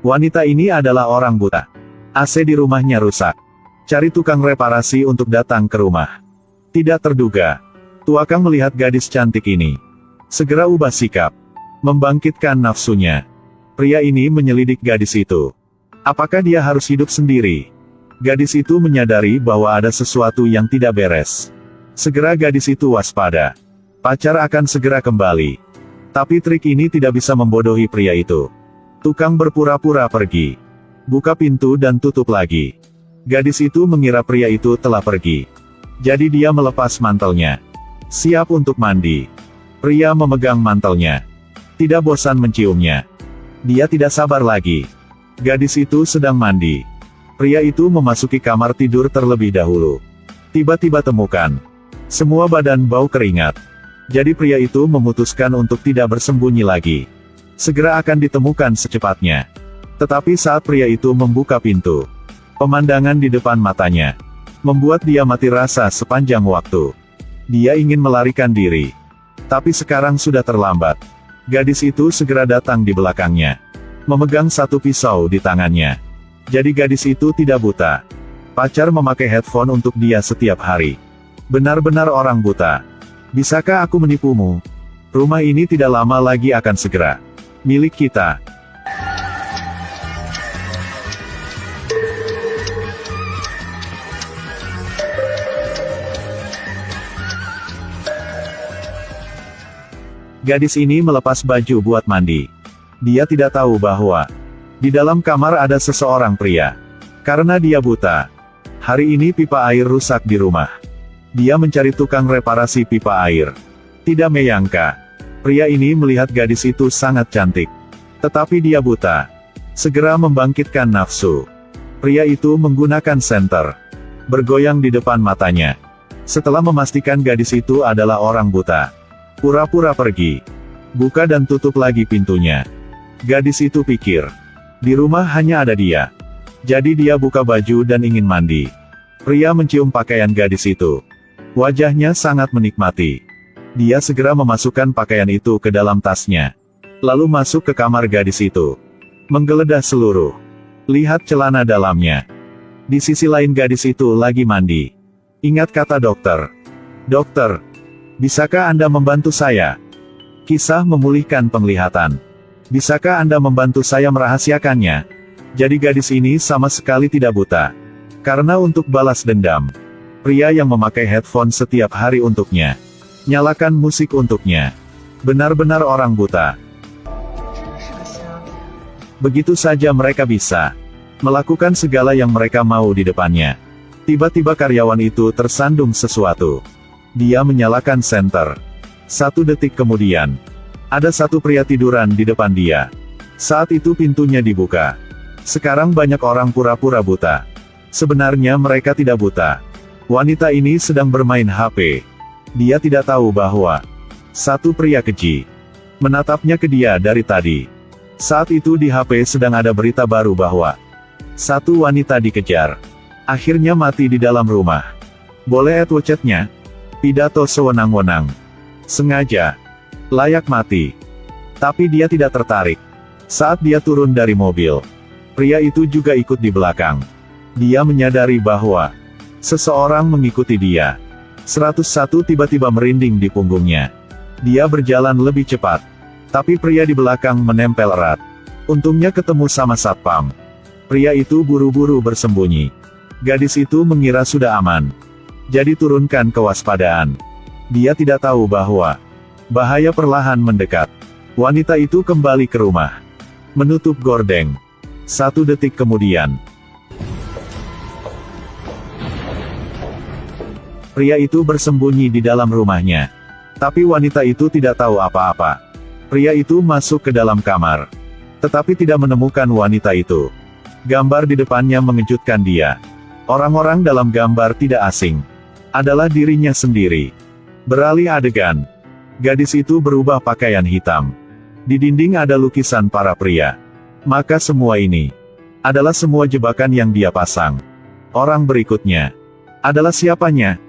Wanita ini adalah orang buta. AC di rumahnya rusak. Cari tukang reparasi untuk datang ke rumah. Tidak terduga, Tuakang melihat gadis cantik ini. Segera ubah sikap. Membangkitkan nafsunya. Pria ini menyelidik gadis itu. Apakah dia harus hidup sendiri? Gadis itu menyadari bahwa ada sesuatu yang tidak beres. Segera gadis itu waspada. Pacar akan segera kembali. Tapi trik ini tidak bisa membodohi pria itu. Tukang berpura-pura pergi. Buka pintu dan tutup lagi. Gadis itu mengira pria itu telah pergi. Jadi dia melepas mantelnya. Siap untuk mandi. Pria memegang mantelnya. Tidak bosan menciumnya. Dia tidak sabar lagi. Gadis itu sedang mandi. Pria itu memasuki kamar tidur terlebih dahulu. Tiba-tiba temukan. Semua badan bau keringat. Jadi pria itu memutuskan untuk tidak bersembunyi lagi. Segera akan ditemukan secepatnya. Tetapi saat pria itu membuka pintu, pemandangan di depan matanya membuat dia mati rasa sepanjang waktu. Dia ingin melarikan diri. Tapi sekarang sudah terlambat. Gadis itu segera datang di belakangnya. Memegang satu pisau di tangannya. Jadi gadis itu tidak buta. Pacar memakai headphone untuk dia setiap hari. Benar-benar orang buta. Bisakah aku menipumu? Rumah ini tidak lama lagi akan segera milik kita. Gadis ini melepas baju buat mandi. Dia tidak tahu bahwa di dalam kamar ada seseorang pria. Karena dia buta. Hari ini pipa air rusak di rumah. Dia mencari tukang reparasi pipa air. Tidak menyangka, pria ini melihat gadis itu sangat cantik. Tetapi dia buta. Segera membangkitkan nafsu. Pria itu menggunakan senter. Bergoyang di depan matanya. Setelah memastikan gadis itu adalah orang buta, pura-pura pergi. Buka dan tutup lagi pintunya. Gadis itu pikir, di rumah hanya ada dia. Jadi dia buka baju dan ingin mandi. Pria mencium pakaian gadis itu. Wajahnya sangat menikmati. Dia segera memasukkan pakaian itu ke dalam tasnya. Lalu masuk ke kamar gadis itu. Menggeledah seluruh. Lihat celana dalamnya. Di sisi lain gadis itu lagi mandi. Ingat kata dokter. Dokter, bisakah Anda membantu saya? Kisah memulihkan penglihatan. Bisakah Anda membantu saya merahasiakannya? Jadi gadis ini sama sekali tidak buta. Karena untuk balas dendam, pria yang memakai headphone setiap hari untuknya, nyalakan musik untuknya. Benar-benar orang buta. Begitu saja mereka bisa melakukan segala yang mereka mau di depannya. Tiba-tiba karyawan itu tersandung sesuatu. Dia menyalakan senter. 1 detik kemudian, ada satu pria tiduran di depan dia. Saat itu pintunya dibuka. Sekarang banyak orang pura-pura buta. Sebenarnya mereka tidak buta. Wanita ini sedang bermain HP. Dia tidak tahu bahwa satu pria keji menatapnya ke dia dari tadi. Saat itu di HP sedang ada berita baru bahwa satu wanita dikejar. Akhirnya mati di dalam rumah. Boleh WhatsApp-nya? Pidato sewenang-wenang. Sengaja. Layak mati. Tapi dia tidak tertarik. Saat dia turun dari mobil, pria itu juga ikut di belakang. Dia menyadari bahwa seseorang mengikuti dia. 101 tiba-tiba merinding di punggungnya. Dia berjalan lebih cepat. Tapi pria di belakang menempel erat. Untungnya ketemu sama satpam. Pria itu buru-buru bersembunyi. Gadis itu mengira sudah aman. Jadi turunkan kewaspadaan. Dia tidak tahu bahwa bahaya perlahan mendekat. Wanita itu kembali ke rumah. Menutup gordeng. 1 detik kemudian, pria itu bersembunyi di dalam rumahnya. Tapi wanita itu tidak tahu apa-apa. Pria itu masuk ke dalam kamar. Tetapi tidak menemukan wanita itu. Gambar di depannya mengejutkan dia. Orang-orang dalam gambar tidak asing. Adalah dirinya sendiri. Beralih adegan. Gadis itu berubah pakaian hitam. Di dinding ada lukisan para pria. Maka semua ini adalah semua jebakan yang dia pasang. Orang berikutnya adalah siapanya?